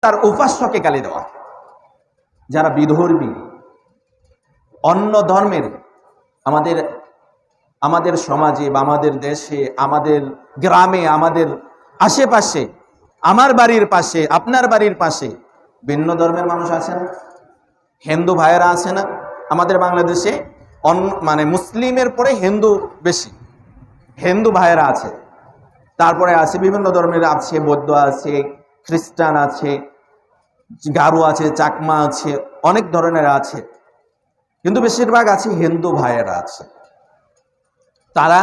তার উপাস্যকে গালি দেওয়া। যারা বিধর্মী, অন্য ধর্মের, আমাদের সমাজে বা আমাদের দেশে, আমাদের গ্রামে, আমাদের আশেপাশে, আমার বাড়ির পাশে, আপনার বাড়ির পাশে ভিন্ন ধর্মের মানুষ আছে না? হিন্দু ভাইয়েরা আছে না? আমাদের বাংলাদেশে মানে মুসলিমের পরে হিন্দু বেশি, হিন্দু ভাইয়েরা আছে, তারপরে আছে বিভিন্ন ধর্মের আছে, বৌদ্ধ আছে, খ্রিস্টান আছে, গারো আছে, চাকমা আছে, অনেক ধরনের আছে, কিন্তু বেশিরভাগ আছে হিন্দু ভাইয়েরা আছে। তারা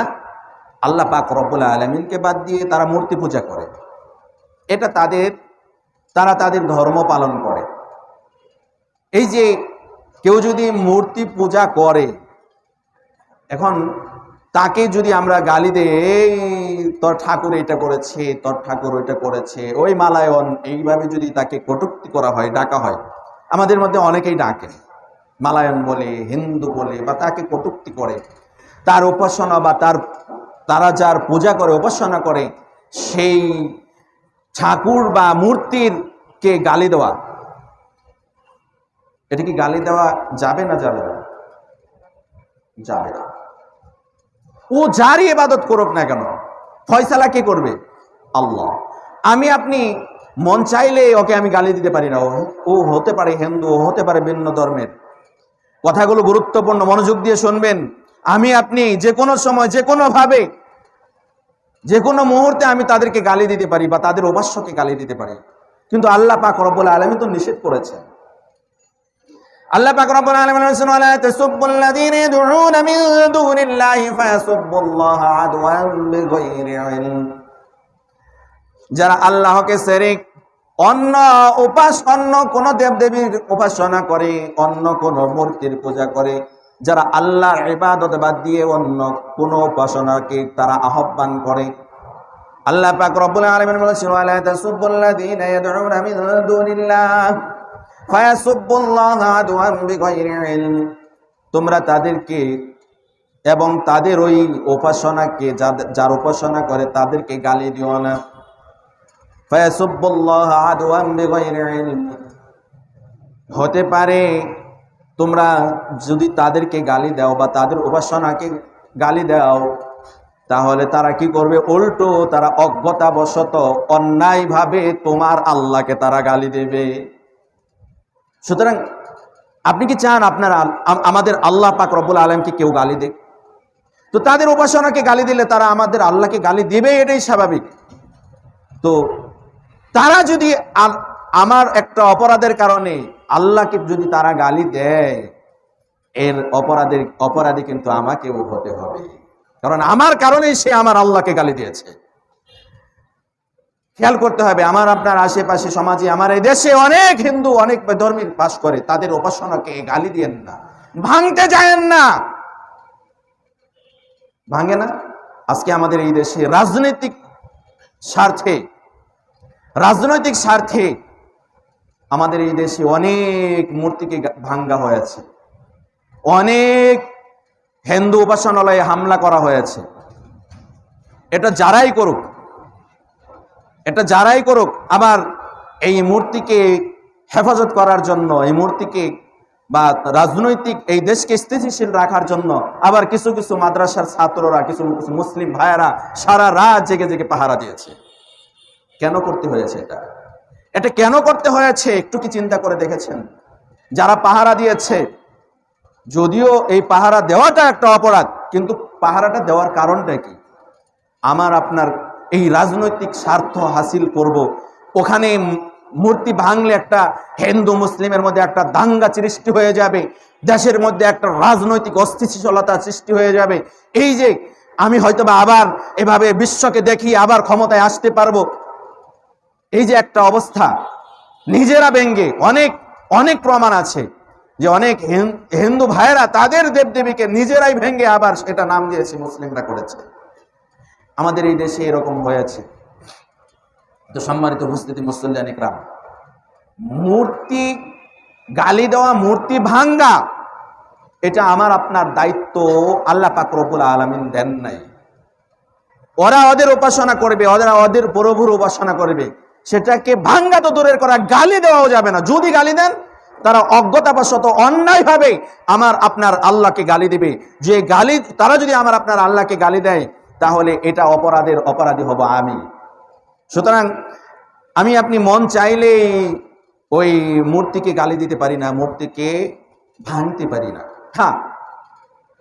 আল্লাহ পাক রব্বুল আলামিনকে বাদ দিয়ে তারা মূর্তি পূজা করে। এটা তারা তাদের ধর্ম পালন করে। এই যে কেউ যদি মূর্তি পূজা করে, এখন তাকে যদি আমরা গালি দেই, এই তোর ঠাকুর এটা করেছে, তোর ঠাকুর ওইটা করেছে, ওই মালায়ন, এইভাবে যদি তাকে কটূক্তি করা হয়, ডাকা হয়, আমাদের মধ্যে অনেকেই ডাকে, মালায়ন বলে, হিন্দু বলে, বা তাকে কটূক্তি করে, তার উপাসনা বা তারা যার পূজা করে, উপাসনা করে, সেই ঠাকুর বা মূর্তির কে গালি দেওয়া, এটা কি গালি দেওয়া যাবে না যাবে না? যাবে না। ও যারই ইবাদত করুক না কেন, ফয়সালা কে করবে? আল্লাহ। আমি আপনি মন চাইলে ওকে আমি গালি দিতে পারি না। ও হতে পারে হিন্দু, ও হতে পারে ভিন্ন ধর্মের। কথাগুলো গুরুত্বপূর্ণ, মনোযোগ দিয়ে শুনবেন। আমি আপনি যে কোনো সময়, যে কোনো ভাবে, যে কোনো মুহূর্তে আমি তাদেরকে গালি দিতে পারি বা তাদের উপাস্যকে গালি দিতে পারি, কিন্তু আল্লাহ পাক রব্বুল আলামিন তো নিষেধ করেছেন। আল্লাহ পাক রব্বুল আলামিন বলেছেন, ওয়ালা তাসুব্বুল্লাযীনা ইয়াদউনা মিন দুনিল্লাহি ফায়াসুব্বুল্লাহা আদওয়ান বিগাইরি ইলম। যারা আল্লাহকে শিরক, অন্য কোন দেবদেবীর উপাসনা করে, অন্য কোন মূর্তির পূজা করে, যারা আল্লাহর ইবাদত বাদ দিয়ে অন্য কোন উপাসনাকে তারা আহ্বান করে, আল্লাহ পাক রব্বুল আলামিন বলেছেন, ওয়ালা তাসুব্বুল্লাযীনা ইয়াদউনা মিন দুনিল্লাহি ফায়াসুব্বুল্লাহা আদওয়ান বিগাইরি ইলম। তোমরা তাদেরকে এবং তাদের ওই উপাসনাকে, যার উপাসনা করে, তাদেরকে গালি দিও না। ফায়াসুব্বুল্লাহা আদওয়ান বিগাইরি ইলম। হতে পারে তোমরা যদি তাদেরকে গালি দাও বা তাদের উপাসনাকে গালি দাও, তাহলে তারা কি করবে? উল্টো তারা অজ্ঞতাবশত অন্যায়ভাবে তোমার আল্লাহকে তারা গালি দেবে। সুতরাং আপনি কি চান আমাদের আল্লাহ পাক রব্বুল আলামিনকে কেউ গালি দেয়? তো তাদের উপাসনাকে গালি দিলে তারা আমাদের আল্লাহকে গালি দেবে, এটাই স্বাভাবিক। তো তারা যদি আমার একটা অপরাধের কারণে আল্লাহকে যদি তারা গালি দেয়, এর অপরাধী কিন্তু আমাকেও হতে হবে, কারণ আমার কারণেই সে আমার আল্লাহকে গালি দিয়েছে। খেয়াল করতে হবে, আমার আপনার আশেপাশে সমাজে, আমার এই দেশে অনেক হিন্দু, অনেক ধর্মীর বাস করে, তাদের উপাসনাকে গালি দিয়েন না, ভাঙতে যায়েন না। ভাঙে না। আজকে আমাদের এই দেশে রাজনৈতিক স্বার্থে আমাদের এই দেশে অনেক মূর্তিকে ভাঙ্গা হয়েছে, অনেক হিন্দু উপাসনালয়ে হামলা করা হয়েছে। এটা যারাই করুক, আবার এই মূর্তিকে হেফাজত করার জন্য, এই মূর্তিকে বা রাজনৈতিক এই দেশকে স্থিতিশীল রাখার জন্য আবার কিছু কিছু মাদ্রাসার ছাত্ররা, কিছু কিছু মুসলিম ভাইয়েরা সারা রাত জেগে জেগে পাহারা দিয়েছে। কেন করতে হয়েছে এটা কেন করতে হয়েছে একটু কি চিন্তা করে দেখেছেন? যারা পাহারা দিয়েছে, যদিও এই পাহারা দেওয়াটা একটা অপরাধ, কিন্তু পাহারাটা দেওয়ার কারণটা কি? আমার আপনার এই রাজনৈতিক স্বার্থ হাসিল করব, ওখানে মূর্তি ভাঙলে একটা হিন্দু মুসলিমের মধ্যে একটা দাঙ্গা সৃষ্টি হয়ে যাবে, দেশের মধ্যে একটা রাজনৈতিক অস্থিতিশীলতা সৃষ্টি হয়ে যাবে, এই যে আমি হয়তোবা আবার এভাবে বিশ্বকে দেখি আবার ক্ষমতায় আসতে পারবো, এই যে একটা অবস্থা, নিজেরা ভেঙ্গে, অনেক প্রমাণ আছে যে অনেক হিন্দু ভাইয়েরা তাদের দেবদেবীকে নিজেরাই ভেঙ্গে আবার সেটা নাম দিয়েছে মুসলিমরা করেছে। আমাদের এই দেশে এরকম হয়েছে। তো সম্মানিত উপস্থিতি মুসল্লিয়ান ইকরাম, মূর্তি গালি দেওয়া, মূর্তি ভাঙ্গা, এটা আমার আপনার দায়িত্ব আল্লাহ পাক রব্বুল আলামিন দেন নাই। ওরা ওদের উপাসনা করবে, ওরা ওদের প্রভুর উপাসনা করবে, সেটাকে ভাঙ্গা তো দূরের করা, গালি দেওয়াও যাবে না। যদি গালি দেন তারা অজ্ঞতাবশত অন্যায়ভাবে আমার আপনার আল্লাহকে গালি দিবে। যে গালি তারা যদি আমার আপনার আল্লাহকে গালি দেয়, তাহলে এটা অপরাধী হব আমি। সুতরাং আমি আপনি মন চাইলেই ওই মূর্তিকে গালি দিতে পারি না, মূর্তিকে ভাঙতে পারি না। হ্যাঁ,